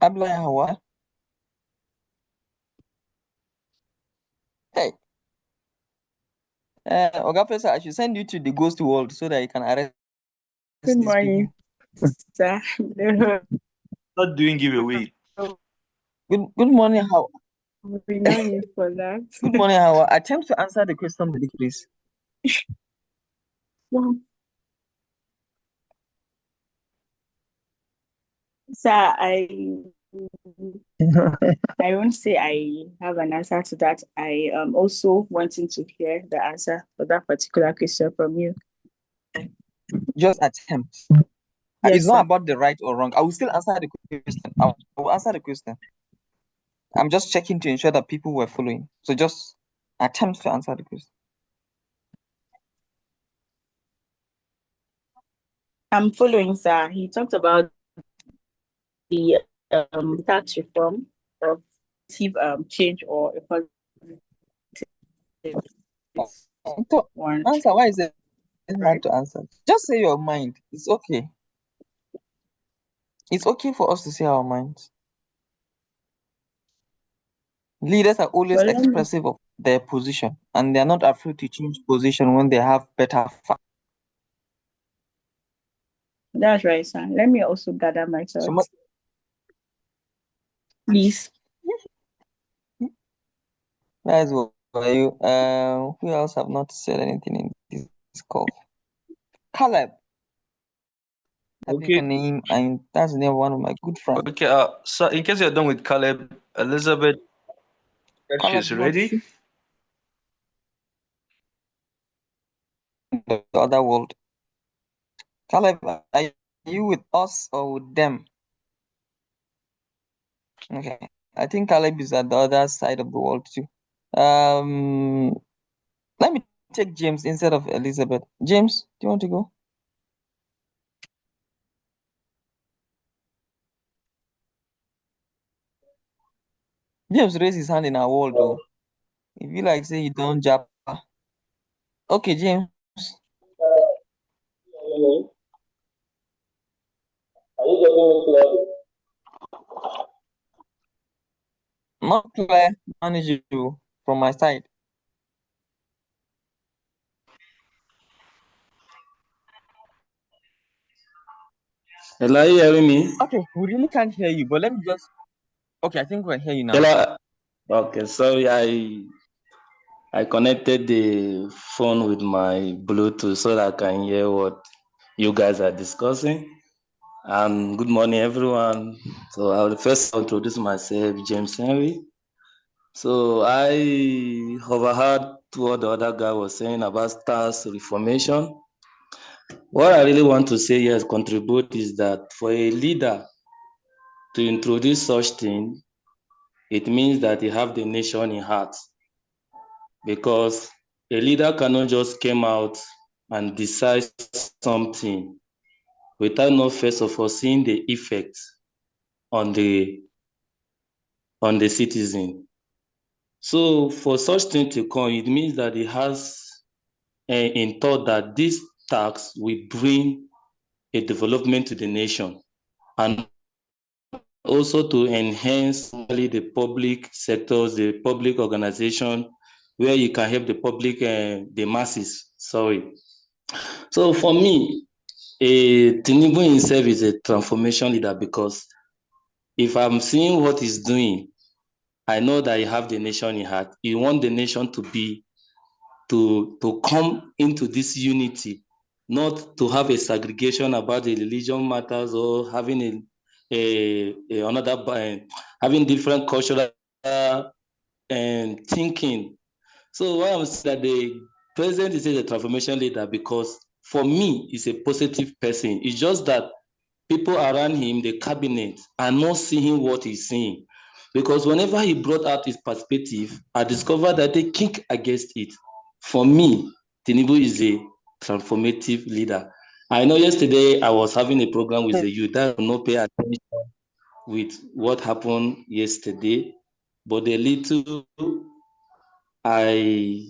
Abla Hawa. Hey, Oga Pesa, I should send you to the ghost world so that you can arrest Good these people. morning, sir. Not doing giveaway. Good morning, how? We no need for that. Good morning, how? Attempt to answer the question, please. Well, sir, I won't say I have an answer to that. I am also wanting to hear the answer for that particular question from you. Just attempt. It's Yes, not sir. about the right or wrong. I will still answer the question. I will answer the question. I'm just checking to ensure that people were following. So just attempt to answer the question. I'm following, sir. He talked about the tax reform of change or a positive So, one. answer. Why is it hard Right. to answer? Just say your mind. It's okay. It's okay for us to say our minds. Leaders are always Well, expressive of their position, and they're not afraid to change position when they have better facts. that's right, sir. Let me also gather my So, thoughts. Please. that's what you. Who else have not said anything in this call? Caleb. Type Okay. your name, and that's the name of one of my good friends. Okay. So in case you're done with Caleb, Elizabeth, Caleb, she's do you want to ready. speak? The other world. Caleb, are you with us or with them? Okay. I think Caleb is at the other side of the world too. Let me take James instead of Elizabeth. James, do you want to go? James raised his hand in our world though. If you like say you don't jump. Okay, James. Hello. Are you getting me clearly? Not clear, manage you from my side. Hello, are you hearing me? Okay, we really can't hear you, but let me just. Okay, I think we can hear you now. Hello. Okay, sorry, I connected the phone with my Bluetooth so that I can hear what you guys are discussing. And good morning, everyone. So I will first introduce myself, James Henry. So I overheard what the other guy was saying about stars reformation. What I really want to say here, contribute, is that for a leader to introduce such thing, it means that he have the nation in heart, because a leader cannot just come out and decide something without not first of all seeing the effect on the citizen. So for such thing to come, it means that he has in thought that this tax will bring a development to the nation, and also to enhance the public sectors, the public organization, where you can help the public, the masses. Sorry. So for me, Tinubu himself is a transformation leader, because if I'm seeing what he's doing, I know that he have the nation in heart. He want the nation to be to come into this unity, not to have a segregation about the religion matters, or having having different cultural thinking. So what I'm saying, that the president is a transformation leader, because for me, he's a positive person. It's just that people around him, the cabinet, are not seeing what he's seeing. Because whenever he brought out his perspective, I discovered that they kick against it. For me, Tinubu is a transformative leader. I know yesterday I was having a program with the youth that will not pay attention with what happened yesterday, but the little I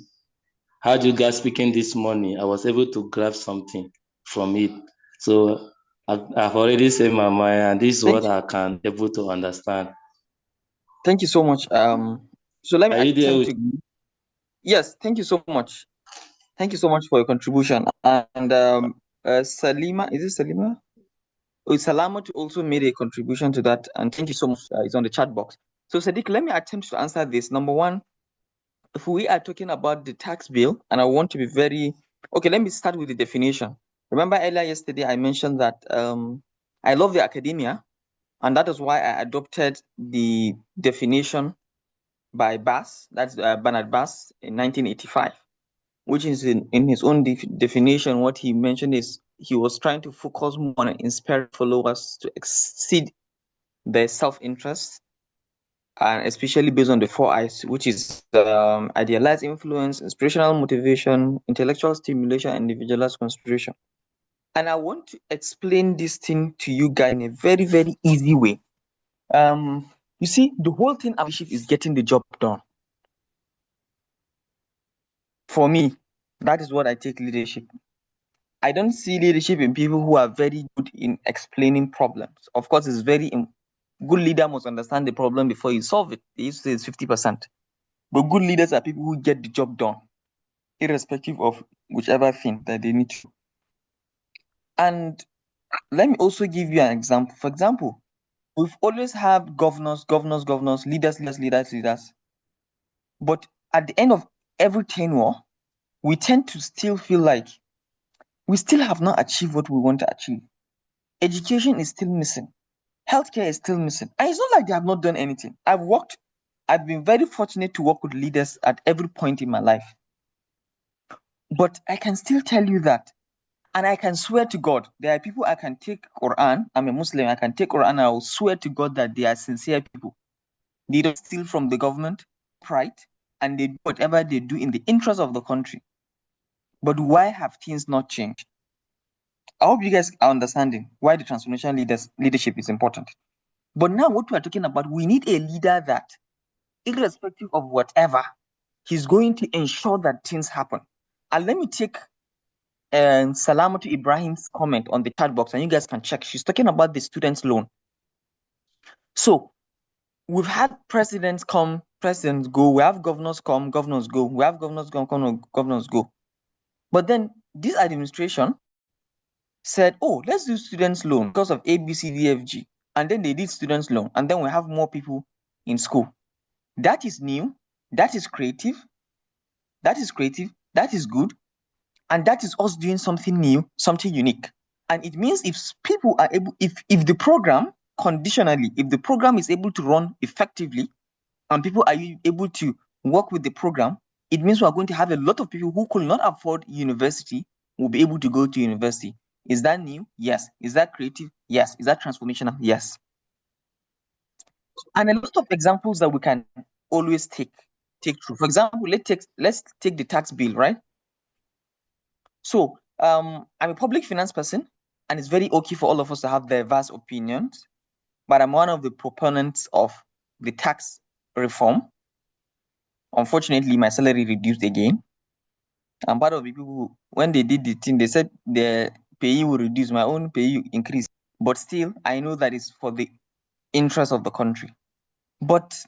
heard you guys speaking this morning, I was able to grab something from it. So I've already said my mind, and this is Thank what I can able to understand. thank you so much. So let me Are you there attempt with to. me? Yes, thank you so much. Thank you so much for your contribution. And Salima, is it Salima? Oh, Salamat also made a contribution to that, and thank you so much. It's on the chat box. So Sadiq, let me attempt to answer this. Number one, if we are talking about the tax bill, and I want to be very okay, let me start with the definition. Remember earlier yesterday I mentioned that I love the academia, and that is why I adopted the definition by Bass, that's Bernard Bass in 1985, which is in his own definition. What he mentioned is he was trying to focus more on inspiring followers to exceed their self-interest, and especially based on the 4 I's, which is idealized influence, inspirational motivation, intellectual stimulation, and individualized consideration. And I want to explain this thing to you guys in a very, very easy way. You see, the whole thing of leadership is getting the job done. For me, that is what I take leadership. I don't see leadership in people who are very good in explaining problems. Of course, it's very good leader must understand the problem before you solve it. They used to say it's 50%. But good leaders are people who get the job done, irrespective of whichever thing that they need to. And let me also give you an example. For example, we've always had governors, leaders. But at the end of every tenure, we tend to still feel like we still have not achieved what we want to achieve. Education is still missing. Healthcare is still missing. And it's not like they have not done anything. I've been very fortunate to work with leaders at every point in my life. But I can still tell you that, and I can swear to God, there are people I can take Quran. I'm a Muslim. I can take Quran. And I will swear to God that they are sincere people. They don't steal from the government, pride, and they do whatever they do in the interest of the country. But why have things not changed? I hope you guys are understanding why the transformational leadership is important. But now what we're talking about, we need a leader that, irrespective of whatever, he's going to ensure that things happen. And let me take Salamatu Ibrahim's comment on the chat box, and you guys can check. She's talking about the students' loan. So we've had presidents come, presidents go. We have governors come, governors go. We have governors come, governors go. But then this administration said, oh, let's do students' loan because of A, B, C, D, F, G. And then they did students' loan. And then we have more people in school. That is new. That is creative. That is creative. That is good. And that is us doing something new, something unique. And it means if people are able, if the program, conditionally, if the program is able to run effectively and people are able to work with the program, it means we are going to have a lot of people who could not afford university will be able to go to university. Is that new? Yes. Is that creative? Yes. Is that transformational? Yes. And a lot of examples that we can always take through. For example, let's take the tax bill, right? So I'm a public finance person, and it's very okay for all of us to have diverse opinions, but I'm one of the proponents of the tax reform. Unfortunately, my salary reduced again. I'm part of the people who, when they did the thing, they said the pay will reduce, my own pay increase. But still, I know that it's for the interest of the country. But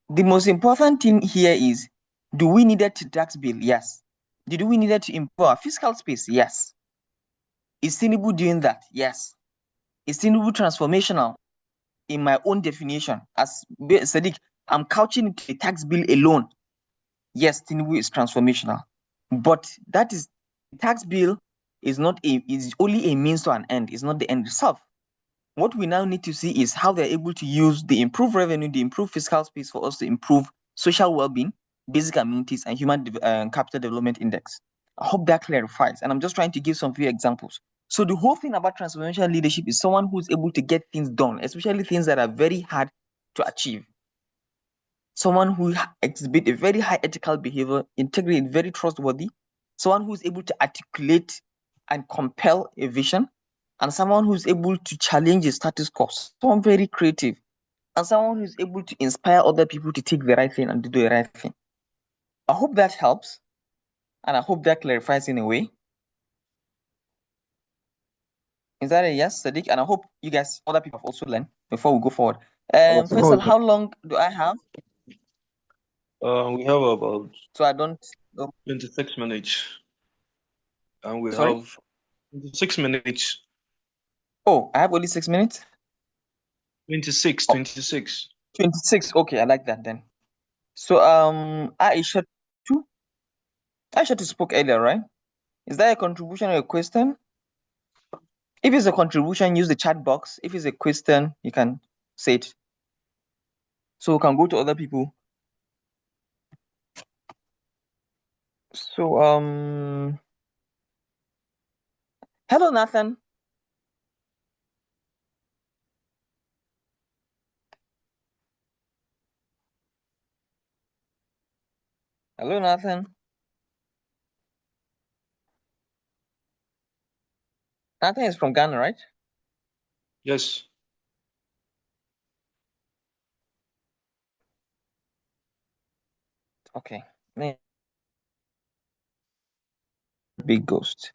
the most important thing here is, do we need a tax bill? Yes. Did we need to improve our fiscal space? Yes. Is Tinubu doing that? Yes. Is Tinubu transformational? In my own definition, as Sadiq, I'm couching it to the tax bill alone. Yes, Tinubu is transformational. But that is, tax bill is only a means to an end. It's not the end itself. What we now need to see is how they're able to use the improved revenue, the improved fiscal space for us to improve social well-being, basic amenities, and human capital development index. I hope that clarifies. And I'm just trying to give some few examples. So the whole thing about transformational leadership is someone who's able to get things done, especially things that are very hard to achieve. Someone who exhibits a very high ethical behavior, integrity, very trustworthy. Someone who's able to articulate and compel a vision, and someone who's able to challenge the status quo. Someone very creative, and someone who's able to inspire other people to take the right thing and to do the right thing. I hope that helps, and I hope that clarifies in a way. Is that a yes, Sadiq? And I hope you guys, other people have also learned before we go forward. Of Faisal, course. how long do I have? We have about So I don't. Oh, 26 minutes. And we sorry. have 26 minutes. Oh, I have only 6 minutes. 26, Oh. 26. 26. Okay, I like that then. So Aisha too. Aisha too spoke earlier, right? Is that a contribution or a question? If it's a contribution, use the chat box. If it's a question, you can say it. So we can go to other people. So hello Nathan. Hello Nathan. Nathan is from Ghana, right? Yes. Okay. Big ghost.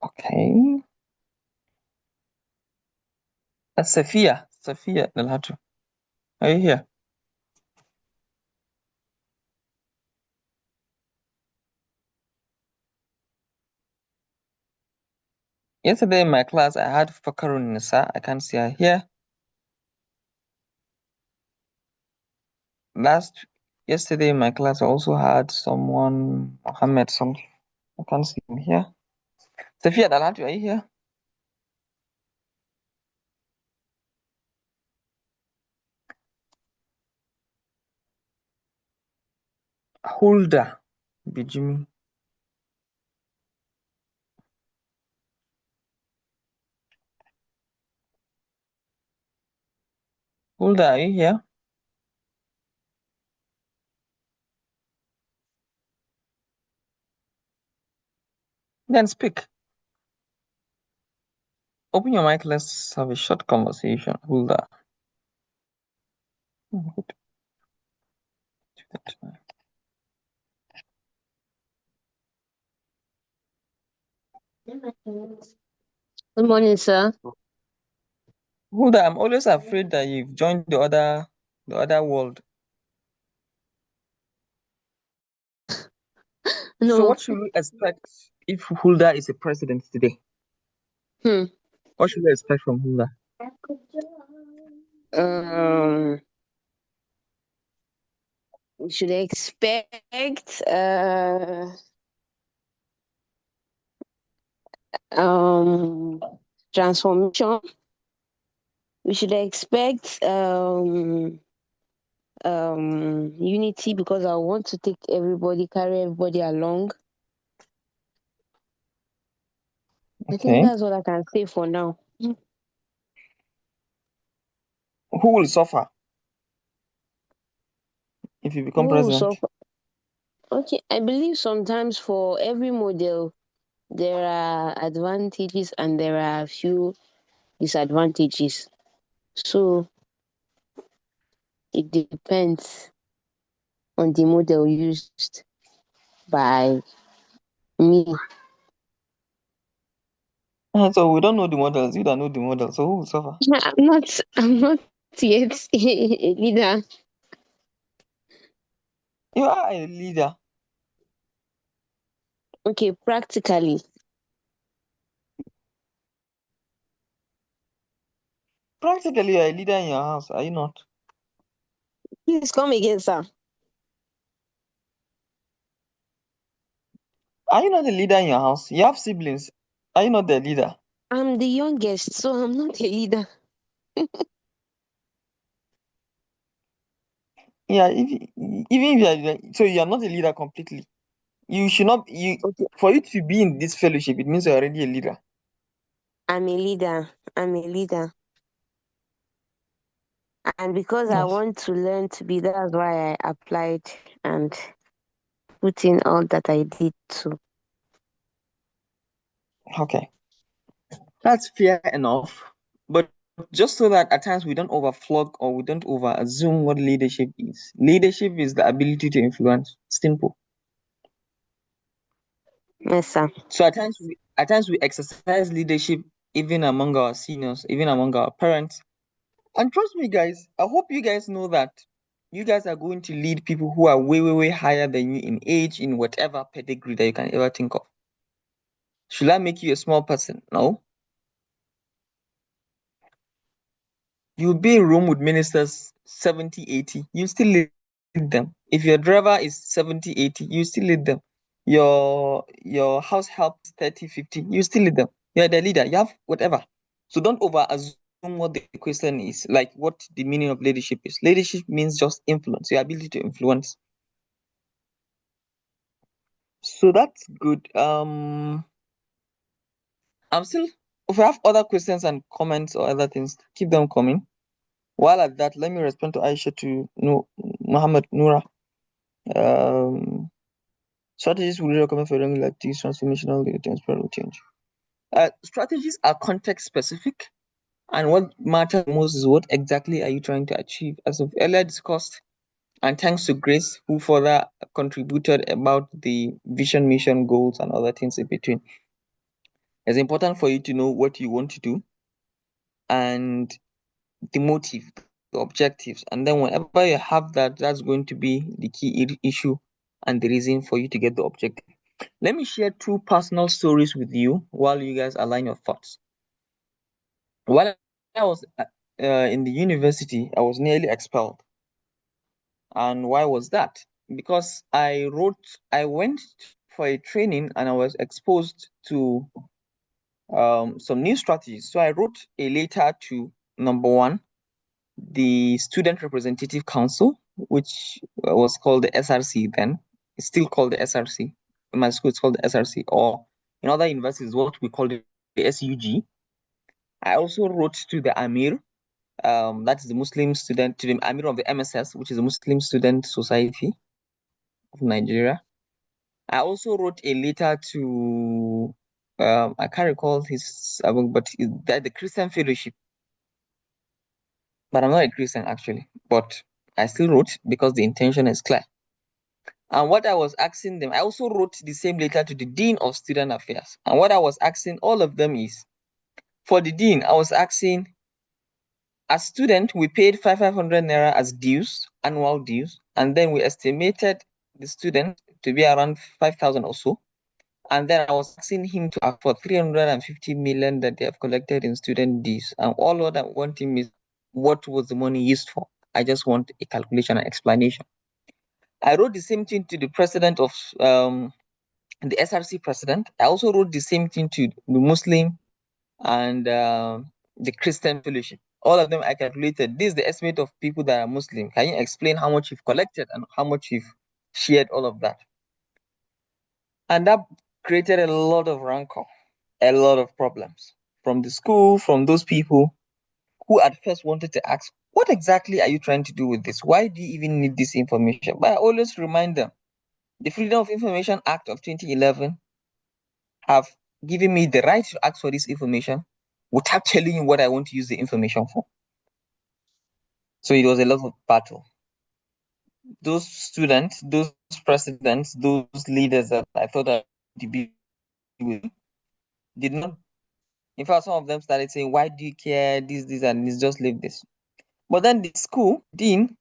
Okay. Sophia Dalhatu. Are you here? Yesterday in my class, I had Fakarun Nisa. I can't see her here. Yesterday in my class, I also had someone, Mohammed something. I can't see him here. Sophia Dalhatu, are you here? Hulda Bijimi. Hulda, are you here? Then speak. Open your mic. Let's have a short conversation. Hulda. Good morning, sir. Hulda, I'm always afraid that you've joined the other world. So No. what should we expect if Hulda is a president today? What should we expect from Hulda? We should expect transformation. We should expect unity, because I want to carry everybody along. I think Okay. that's what I can say for now. Who will suffer if you become president? Okay, I believe sometimes for every model there are advantages and there are a few disadvantages. So it depends on the model used by me. So we don't know the models. You don't know the models. So who will suffer? I'm not yet a leader. You are a leader. Okay, practically. Practically, you're a leader in your house, are you not? Please come again, sir. Are you not a leader in your house? You have siblings. Are you not the leader? I'm the youngest, so I'm not a leader. Yeah, even if so you're not a leader completely. You should not. Okay. For you to be in this fellowship, it means you're already a leader. I'm a leader. And because I Yes. want to learn to be, that's why I applied and put in all that I did too. Okay. That's fair enough. But just so that at times we don't overflog or we don't over assume what leadership is. Leadership is the ability to influence. Simple. Yes, sir. So at times we exercise leadership even among our seniors, even among our parents. And trust me, guys, I hope you guys know that you guys are going to lead people who are way, way, way higher than you in age, in whatever pedigree that you can ever think of. Should I make you a small person? No. You'll be in a room with ministers 70, 80, you still lead them. If your driver is 70, 80, you still lead them. Your house help is 30, 50, you still lead them. You're the leader, you have whatever. So don't over assume what the question is, like what the meaning of leadership is. Leadership means just influence, your ability to influence. So that's good. I'm still, if you have other questions and comments or other things, keep them coming. While at that, let me respond to Aisha to Muhammad Noura. Strategies would you recommend for young like these transformational transparent change? Strategies are context specific, and what matters most is what exactly are you trying to achieve. As of earlier discussed, and thanks to Grace, who further contributed about the vision, mission, goals, and other things in between. It's important for you to know what you want to do and the motive, the objectives, and then whenever you have that, that's going to be the key issue and the reason for you to get the objective. Let me share two personal stories with you while you guys align your thoughts. While I was in the university, I was nearly expelled. And why was that? Because I went for a training and I was exposed to some new strategies. So I wrote a letter to number one, the Student Representative Council, which was called the SRC then. It's still called the SRC. In my school, it's called the SRC, or in other universities, what we call the SUG. I also wrote to the Amir, that is the Muslim student, to the Amir of the MSS, which is the Muslim Student Society of Nigeria. I also wrote a letter to, I can't recall his, but the Christian Fellowship. But I'm not a Christian actually, but I still wrote because the intention is clear. And what I was asking them, I also wrote the same letter to the Dean of Student Affairs. And what I was asking all of them is, for the Dean, I was asking, as student, we paid 500 naira as dues, annual dues, and then we estimated the student to be around 5,000 or so. And then I was asking him to ask for 350 million that they have collected in student dues. And all what I want him is, what was the money used for? I just want a calculation and explanation. I wrote the same thing to the president of the SRC president. I also wrote the same thing to the Muslim and the Christian fellowship. All of them I calculated. This is the estimate of people that are Muslim. Can you explain how much you've collected and how much you've shared, all of that? And that created a lot of rancor, a lot of problems from the school, from those people who at first wanted to ask, what exactly are you trying to do with this? Why do you even need this information? But I always remind them, the Freedom of Information Act of 2011 have given me the right to ask for this information without telling you what I want to use the information for. So it was a lot of battle. Those students, those presidents, those leaders that I thought I would be with did not. In fact, some of them started saying, why do you care? This, and this, just leave this. But then the school dean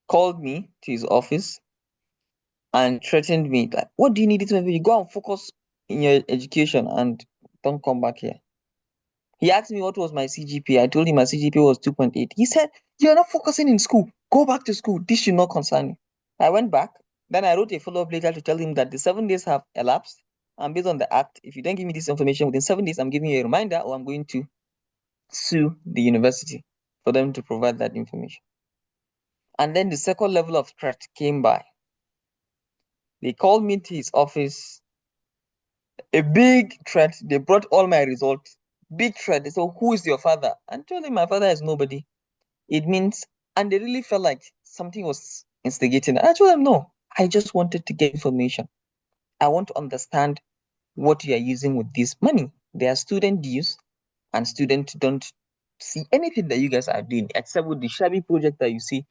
called me to his office and threatened me, like, what do you need it to be? Go and focus in your education and don't come back here. He asked me what was my CGPA. I told him my CGPA was 2.8. He said, you're not focusing in school. Go back to school. This should not concern you. I went back. Then I wrote a follow-up letter to tell him that the 7 days have elapsed. And based on the act, if you don't give me this information within 7 days, I'm giving you a reminder, or I'm going to sue the university for them to provide that information. And then the second level of threat came by. They called me to his office, a big threat. They brought all my results, big threat. They said, who is your father? And told him my father is nobody. It means, and they really felt like something was instigating. I told them, no, I just wanted to get information. I want to understand what you are using with this money. They are student dues, and students don't see anything that you guys are doing except with the shabby project that you see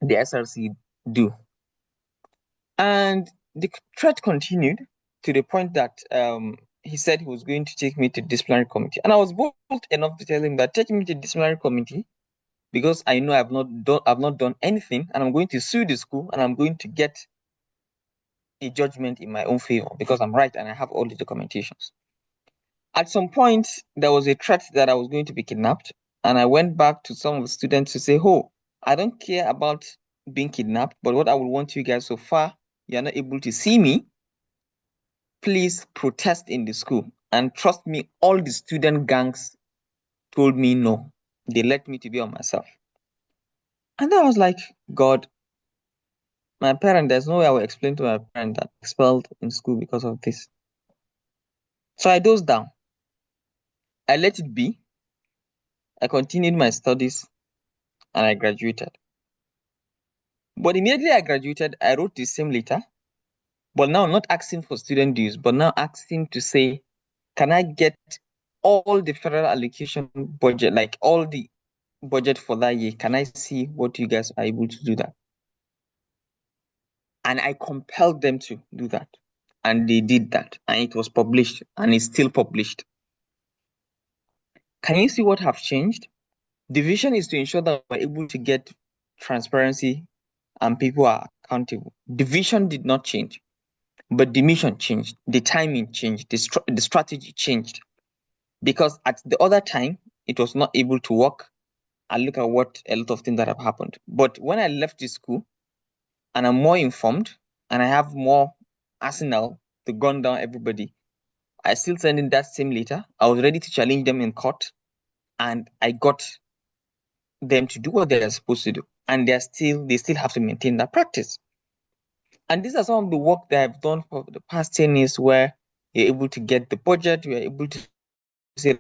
the SRC do. And the threat continued. to the point that he said he was going to take me to disciplinary committee, and I was bold enough to tell him that take me to disciplinary committee because I know I've not done anything, and I'm going to sue the school, and I'm going to get a judgment in my own favor because I'm right and I have all the documentations. At some point, there was a threat that I was going to be kidnapped, and I went back to some of the students to say, "Oh, I don't care about being kidnapped, but what I would want you guys, so far you're not able to see me, please protest in the school." And trust me, all the student gangs told me no. They let me to be on myself. And then I was like, God, my parent, there's no way I will explain to my parent that I'm expelled in school because of this. So I dozed down. I let it be. I continued my studies and I graduated. But immediately I graduated, I wrote the same letter, but now not asking for student dues, but now asking to say, can I get all the federal allocation budget, like all the budget for that year? Can I see what you guys are able to do that? And I compelled them to do that. And they did that. And it was published and it's still published. Can you see what have changed? The vision is to ensure that we're able to get transparency and people are accountable. The vision did not change, but the mission changed. The timing changed. The strategy changed. Because at the other time, it was not able to work. And look at what a lot of things that have happened. But when I left the school and I'm more informed and I have more arsenal to gun down everybody, I still send in that same letter. I was ready to challenge them in court and I got them to do what they are supposed to do. And they still have to maintain that practice. And these are some of the work that I've done for the past 10 years where you're able to get the budget, you're able to say,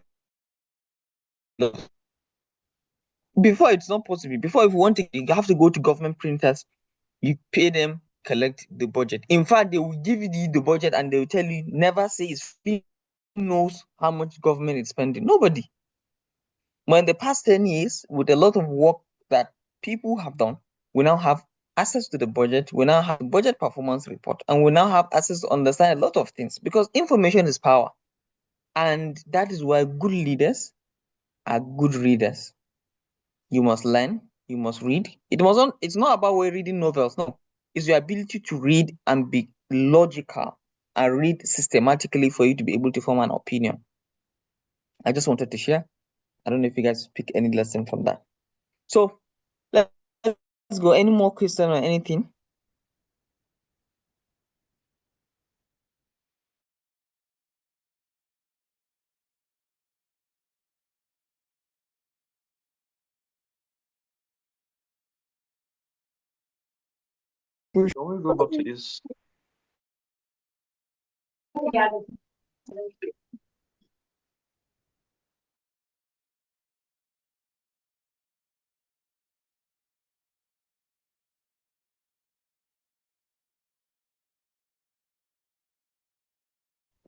before it's not possible. Before, if you want to, you have to go to government printers, you pay them, collect the budget. In fact, they will give you the budget and they will tell you, never say it's free. Who knows how much government is spending? Nobody. But in the past 10 years, with a lot of work that people have done, we now have access to the budget, we now have the budget performance report, and we now have access to understand a lot of things because information is power. And that is why good leaders are good readers. You must learn, you must read. It's not about reading novels, no. It's your ability to read and be logical and read systematically for you to be able to form an opinion. I just wanted to share. I don't know if you guys pick any lesson from that. So let's go. Any more question or anything? Shall we go back to this?